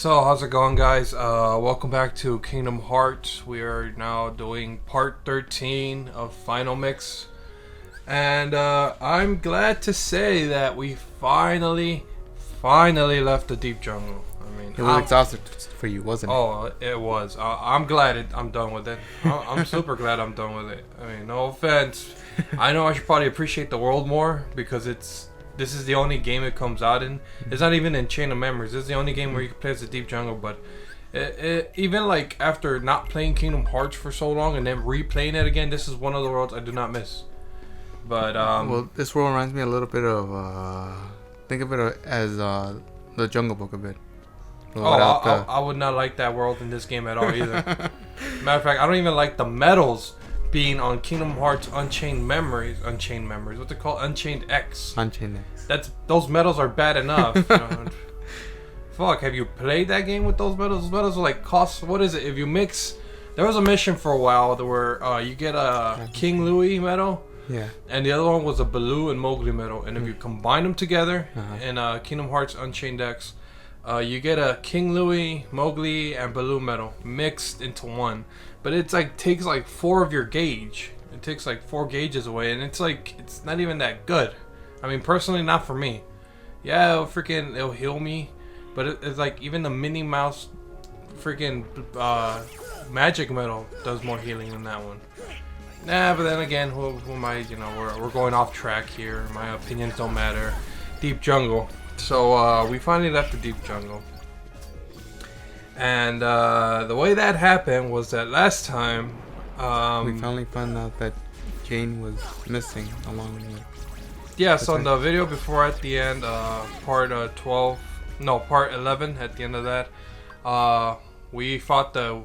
So, how's it going, guys? Welcome back to Kingdom Hearts. We are now doing part 13 of Final Mix. And I'm glad to say that we finally left the deep jungle. I mean, it was exhausting for you, wasn't it? Oh, it was. I'm glad I'm done with it. I'm super glad I'm done with it. I mean, no offense. I know I should probably appreciate the world more because this is the only game it comes out in. It's not even in Chain of Memories. This is the only game where you can play as the Deep Jungle. But even like after not playing Kingdom Hearts for so long and then replaying it again, this is one of the worlds I do not miss. But well, this world reminds me a little bit of think of it as the Jungle Book a bit. I would not like that world in this game at all either. Matter of fact, I don't even like the medals being on Kingdom Hearts Unchained Memories. What's it called? Unchained X. Unchained X. Those medals are bad enough. Fuck, have you played that game with those medals? Those medals are like cost. What is it? If you mix, there was a mission for a while where you get a King Louie medal. Yeah. And the other one was a Baloo and Mowgli medal, and if you combine them together in Kingdom Hearts Unchained X, you get a King Louie, Mowgli, and Baloo medal mixed into one. But it's like takes like 4 of your gauge. It takes like 4 gauges away, and it's not even that good. I mean, personally, not for me. Yeah, it'll heal me, but it's like even the Minnie Mouse freaking magic medal does more healing than that one. Nah, but then again, who am I? You know, we're going off track here. My opinions don't matter. Deep Jungle. So we finally left the Deep Jungle. And the way that happened was that last time we finally found out that Jane was missing along with. Yeah, so in the video before at the end, part 11 at the end of that, we fought the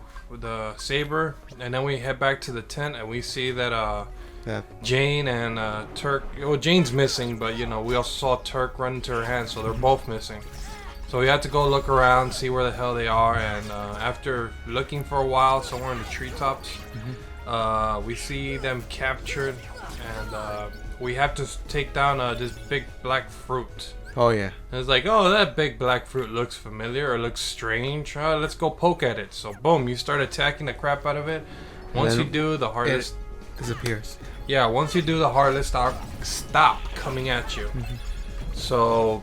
saber, and then we head back to the tent and we see that Jane and Turk. Well, Jane's missing, but you know we also saw Turk run into her hand, so they're both missing. So we had to go look around, see where the hell they are, and after looking for a while somewhere in the treetops, we see them captured, and we have to take down this big black fruit. Oh yeah. And it's like, oh, that big black fruit looks familiar or looks strange. Let's go poke at it. So boom, you start attacking the crap out of it. Once you do, the heartless disappears. Yeah, once you do, the heartless stop coming at you. So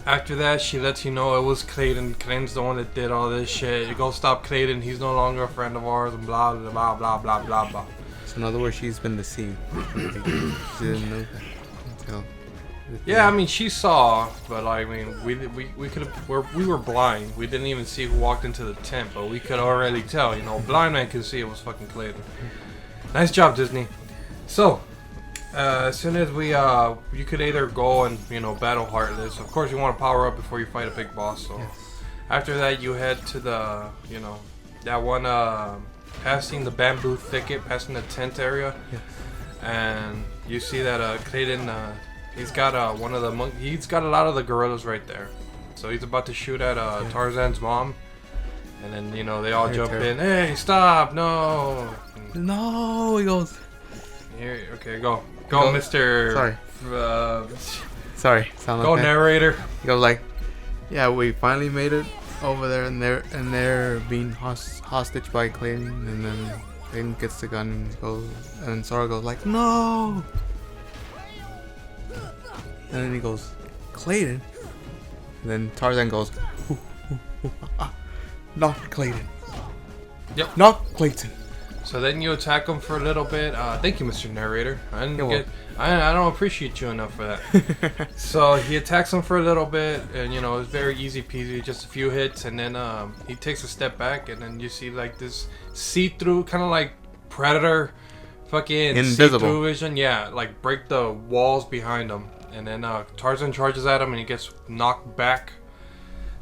after that, she lets you know it was Clayton. Clayton's the one that did all this shit. You go stop Clayton. He's no longer a friend of ours. And blah blah blah blah blah blah blah. So in other words, she's been deceived. She didn't know that until. Yeah, I mean she saw, but I mean we were blind. We didn't even see who walked into the tent, but we could already tell. You know, blind man could see it was fucking Clayton. Nice job, Disney. So, as soon as you could either go and battle Heartless. Of course, you want to power up before you fight a big boss. So, after that, you head to the that one passing the bamboo thicket, passing the tent area, and you see that Clayton. He's got he's got a lot of the gorillas right there. So he's about to shoot at Tarzan's mom. And then, they all jump in. Hey, stop, no. No, he goes. Here, okay, go, Mr. Sorry. Go, narrator. He goes like, yeah, we finally made it over there, and they're being hostage by Clayton, and then Clayton gets the gun and goes, and Sora goes like, no. And then he goes, Clayton? And then Tarzan goes, not Clayton. Yep. Not Clayton. So then you attack him for a little bit. Thank you, Mr. Narrator. I don't appreciate you enough for that. So he attacks him for a little bit, and it's very easy peasy, just a few hits, and then he takes a step back, and then you see like this see-through, kind of like Predator, fucking invisible see-through vision. Yeah, like break the walls behind him. And then Tarzan charges at him and he gets knocked back.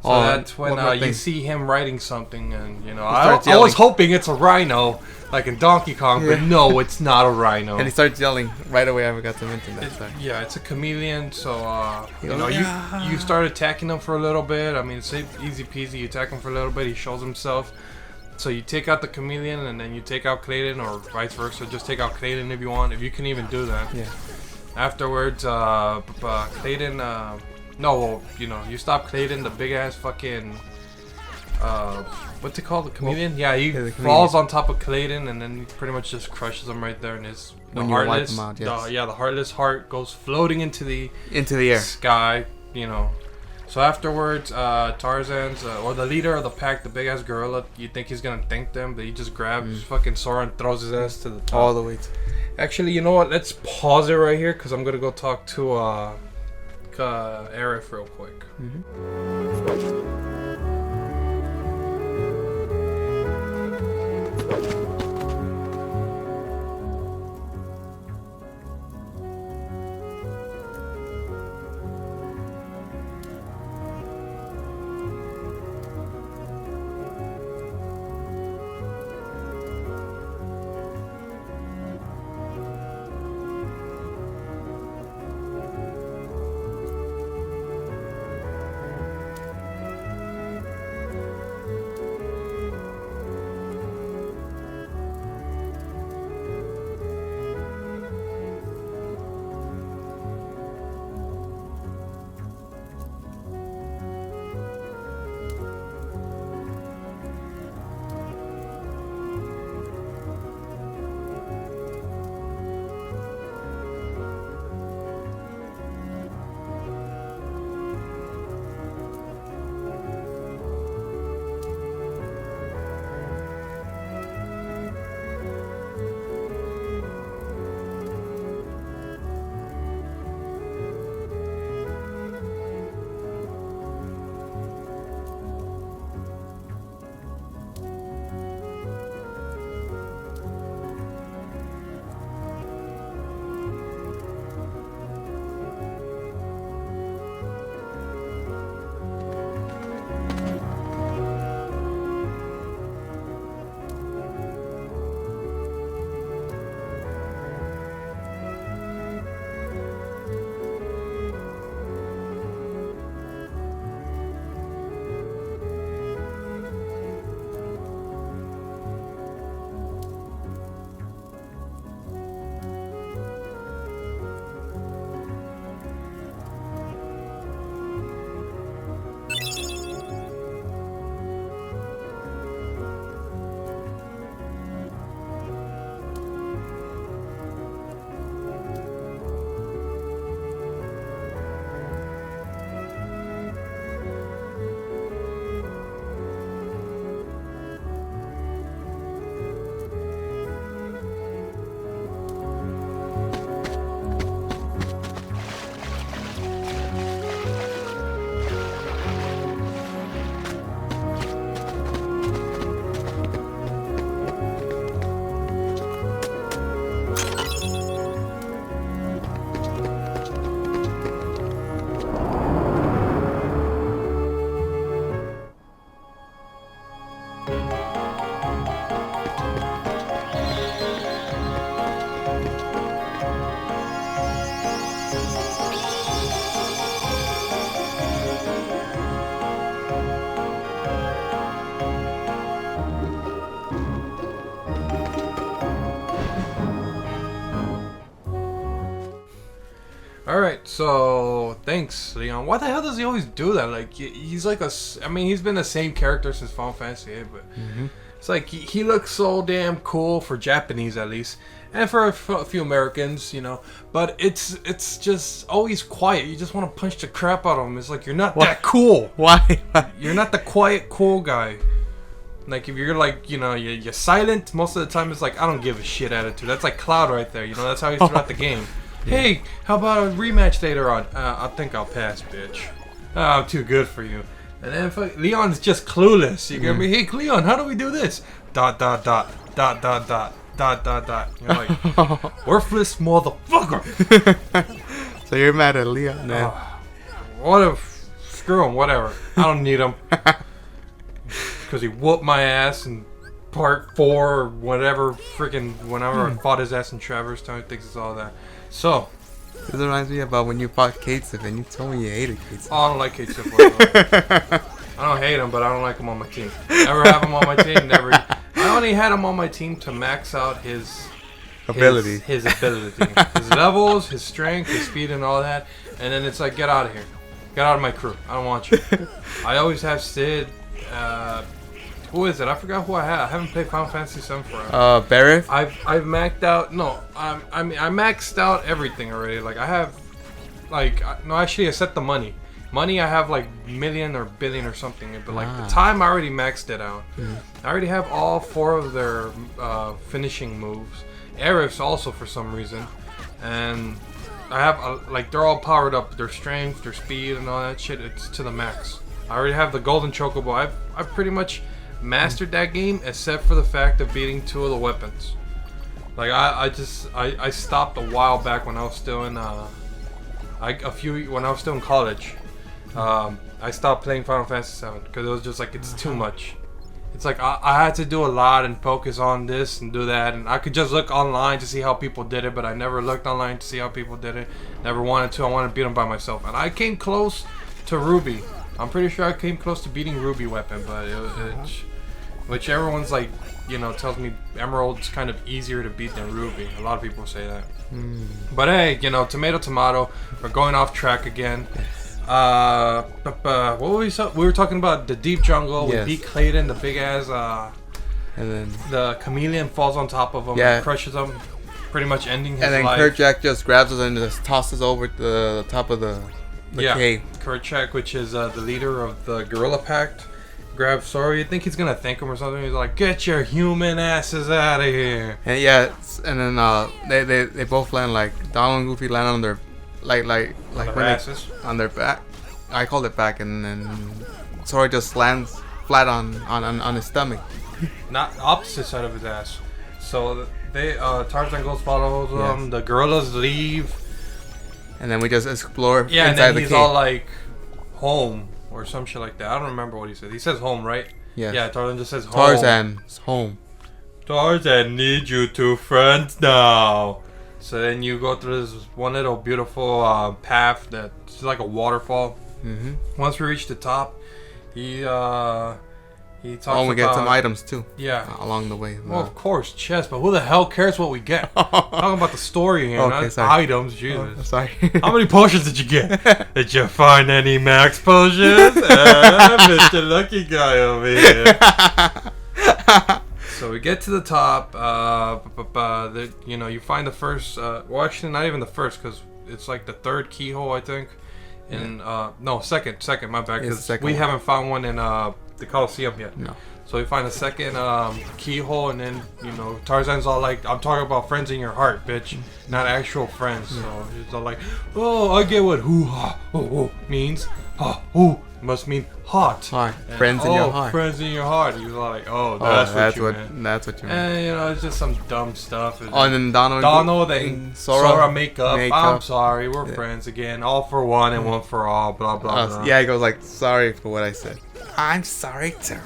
So that's when you see him writing something, and I was hoping it's a rhino, like in Donkey Kong, but no, it's not a rhino. And he starts yelling right away. I forgot to mention that. Yeah, it's a chameleon. So you start attacking him for a little bit. I mean, it's easy peasy. You attack him for a little bit. He shows himself. So you take out the chameleon, and then you take out Clayton, or vice versa. Just take out Clayton if you want, if you can even do that. Yeah. Afterwards, Clayton, you stop Clayton, the big ass fucking what's it called? The comedian? Yeah, he the falls on top of Clayton and then he pretty much just crushes him right there. And his When you wipe him out, yes. the heartless heart goes floating into the air. sky. You know. So afterwards, Tarzan's or the leader of the pack, the big ass gorilla, you think he's gonna thank them, but he just grabs fucking Sora and throws his ass to the top. All the way to. Actually, you know what? Let's pause it right here because I'm gonna go talk to Aerith real quick. Alright, so thanks, Leon. Why the hell does he always do that? Like, he's like I mean, he's been the same character since Final Fantasy 8, but it's like he looks so damn cool for Japanese at least, and for a few Americans, you know. But it's just always quiet. You just want to punch the crap out of him. It's like you're not that cool. Why? You're not the quiet, cool guy. Like if you're like, you know, you're silent most of the time. It's like I don't give a shit attitude. That's like Cloud right there. You know, that's how he's throughout the game. Hey, how about a rematch later on? I think I'll pass, bitch. I'm too good for you. And then Leon's just clueless. You get me? Hey, Leon, how do we do this? ... You're like, worthless motherfucker. So you're mad at Leon now? What if? Screw him. Whatever. I don't need him. Because he whooped my ass in part 4 or whatever. Freaking whenever I fought his ass in Traverse Town, he thinks it's all that. So. This reminds me about when you fought Kate Sif and you told me you hated Kate Sif. Oh, I don't like Kate Sif. I don't hate him, but I don't like him on my team. Never have him on my team. Never. I only had him on my team to max out his ability, his levels, his strength, his speed, and all that. And then it's like, get out of here, get out of my crew. I don't want you. I always have Sid, Who is it? I forgot who I have. I haven't played Final Fantasy VII forever. Barrett? I've maxed out. No, I mean I maxed out everything already. Like I have, like no, actually I set the money. Money I have like million or billion or something. But like the time I already maxed it out. I already have all 4 of their finishing moves. Aerith's also for some reason, and I have like they're all powered up. Their strength, their speed, and all that shit. It's to the max. I already have the golden chocobo. I've pretty much mastered that game except for the fact of beating 2 of the weapons. Like I stopped a while back when I was still in when I was still in college. I stopped playing Final Fantasy VII because it was just like it's too much. It's like I had to do a lot and focus on this and do that, and I could just look online to see how people did it, but I never looked online to see how people did it. Never wanted to. I wanted to beat them by myself, and I came close to Ruby. I'm pretty sure I came close to beating Ruby weapon, but which everyone's like, you know, tells me Emerald's kind of easier to beat than Ruby. A lot of people say that. But hey, you know, tomato. We're going off track again. What were we were talking about the deep jungle. Yes. We beat Clayton, the big ass. And then the chameleon falls on top of him and crushes him, pretty much ending his life. And then Kerchak just grabs us and just tosses over the top of the cave. Kerchak, which is the leader of the Gorilla Pact, grabs Sora. You think he's gonna thank him or something? He's like, "Get your human asses out of here!" And and then they both land, like Donald and Goofy land on their on their back. I called it back, and then Sora just lands flat on his stomach. Not opposite side of his ass. So they Tarzan goes follows them. The gorillas leave, and then we just explore inside and then the he's cave. all like home or some shit like that. I don't remember what he said. He says home, right? Yes. Yeah, Tarzan just says home. Tarzan's home. Tarzan needs you 2 friends now. So then you go through this one little beautiful path that's like a waterfall. Once we reach the top, he talks we get some items too. Yeah. Along the way. Well, of course, chest, but who the hell cares what we get? Talking about the story here, not items. Jesus. Sorry. How many potions did you get? Did you find any max potions? Mr. Lucky Guy over here. So we get to the top. You know, you find the first. Well, actually, not even the first, because it's like the 3rd keyhole, I think. And no, second. My bad, because we haven't found one in the Coliseum yet. No. So we find a second keyhole, and then you know Tarzan's all like, "I'm talking about friends in your heart, bitch, not actual friends." So he's all like, "Oh, I get what hoo ha oh means. Ha hoo must mean hot. Friends in your heart. Friends in your heart." He was all like, "Oh, that's what you meant." That's what you meant. And you know, it's just some dumb stuff. And then Donald and Sora make up. I'm sorry, we're friends again. All for one and one for all. Blah blah blah. Yeah, he goes like, "Sorry for what I said." I'm sorry too.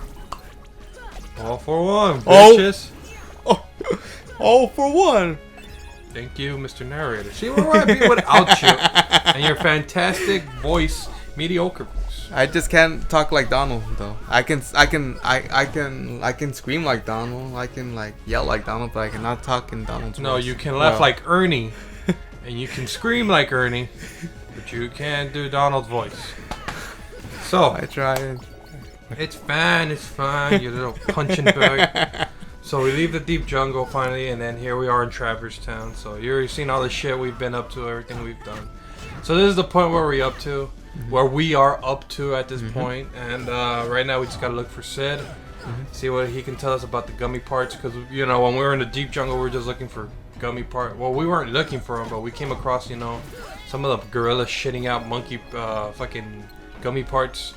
All for one, bitches. All for one. Thank you, Mr. Narrator. See where I'd be without you and your fantastic voice, mediocre voice. I just can't talk like Donald though. I can scream like Donald. I can like yell like Donald, but I cannot talk in Donald's voice. No, you can laugh like Ernie, and you can scream like Ernie, but you can't do Donald's voice. So I tried. It's fine, you little punching bag. So we leave the deep jungle finally, and then here we are in Traverse Town. So you already seen all the shit we've been up to, everything we've done. So this is the point where we are up to at this point. And right now we just gotta look for Sid, see what he can tell us about the gummy parts. Because you know, when we were in the deep jungle, we were just looking for gummy part. Well, we weren't looking for them, but we came across, you know, some of the gorillas shitting out monkey fucking gummy parts.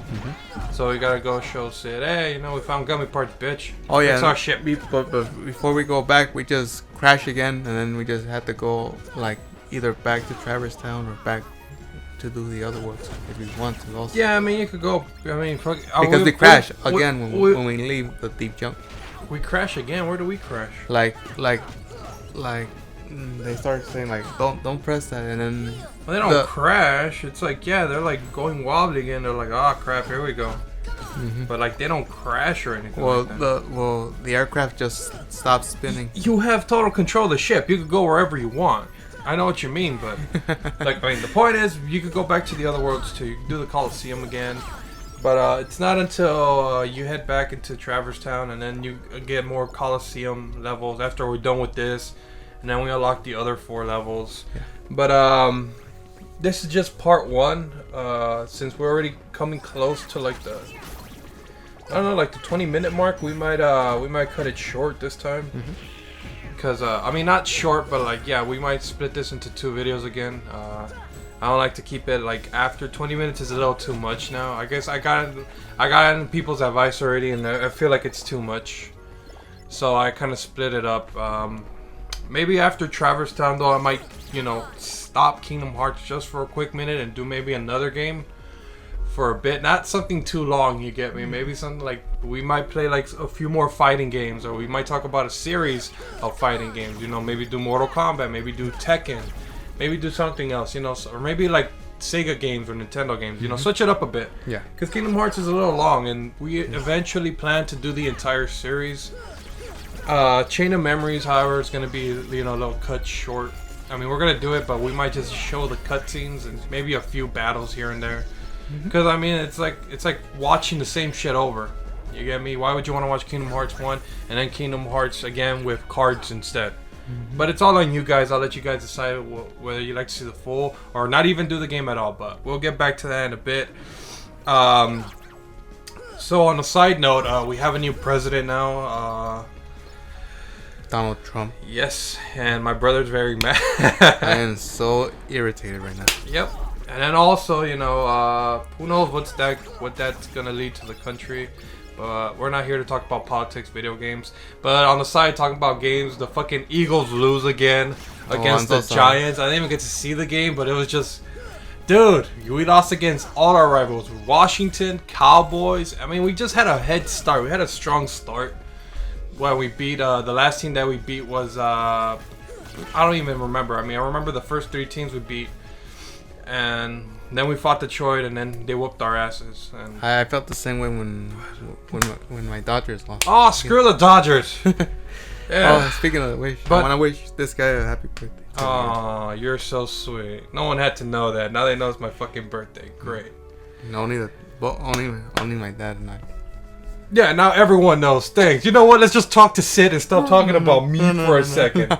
So we gotta go show Sid, hey, you know, we found gummy parts, bitch. Oh yeah, it's our shit. But before we go back, we just crash again, and then we just had to go like either back to Traverse Town or back to do the other works if we want to. Also, yeah, I mean, you could go. I mean, fuck, because we crash again when we leave the deep jump. We crash again. Where do we crash? Like they start saying like, don't press that, and then well, they don't crash. It's like, yeah, they're like going wobbly again. They're like, oh crap, here we go. But like they don't crash or anything. Well, like the aircraft just stops spinning. You have total control of the ship. You could go wherever you want. I know what you mean, but like, I mean, the point is, you could go back to the other worlds too. You can do the Coliseum again. But it's not until you head back into Traverse Town and then you get more Coliseum levels after we're done with this. And then we unlock the other 4 levels. Yeah. But this is just part 1. Since we're already coming close to like the... I don't know, like the 20-minute mark, we might cut it short this time. Because, I mean, not short, but like, yeah, we might split this into 2 videos again. I don't like to keep it like after 20 minutes is a little too much now. I guess I got in people's advice already, and I feel like it's too much. So I kind of split it up. Maybe after Traverse Town, though, I might, you know, stop Kingdom Hearts just for a quick minute and do maybe another game for a bit. Not something too long, you get me? Maybe something like we might play like a few more fighting games, or we might talk about a series of fighting games. You know, maybe do Mortal Kombat, maybe do Tekken. Maybe do something else, you know, or maybe like Sega games or Nintendo games, you know, switch it up a bit. Yeah. Because Kingdom Hearts is a little long, and we eventually plan to do the entire series. Chain of Memories, however, is going to be, you know, a little cut short. I mean, we're going to do it, but we might just show the cutscenes and maybe a few battles here and there. Because, I mean, it's like watching the same shit over. You get me? Why would you want to watch Kingdom Hearts 1 and then Kingdom Hearts again with cards instead? But it's all on you guys. I'll let you guys decide whether you like to see the full or not even do the game at all. But we'll get back to that in a bit. So on a side note, we have a new president now. Donald Trump. Yes, and my brother's very mad. I am so irritated right now. Yep. And then also, you know, who knows what that's gonna lead to the country. But we're not here to talk about politics, video games. But on the side, talking about games, the fucking Eagles lose again against the Giants. I didn't even get to see the game, but it was just... Dude, we lost against all our rivals. Washington, Cowboys. I mean, we just had a head start. We had a strong start. When we beat... the last team that we beat was... I don't even remember. I mean, I remember the first 3 teams we beat. And... then we fought Detroit, and then they whooped our asses. And I felt the same way when my Dodgers lost. oh, screw the Dodgers! Yeah. Oh, speaking of which, I want to wish this guy a happy birthday. Oh, you're so sweet. No one had to know that. Now they know it's my fucking birthday. Great. Only my dad and I. Yeah, now everyone knows. Thanks. You know what? Let's just talk to Sid and stop talking about me for a second.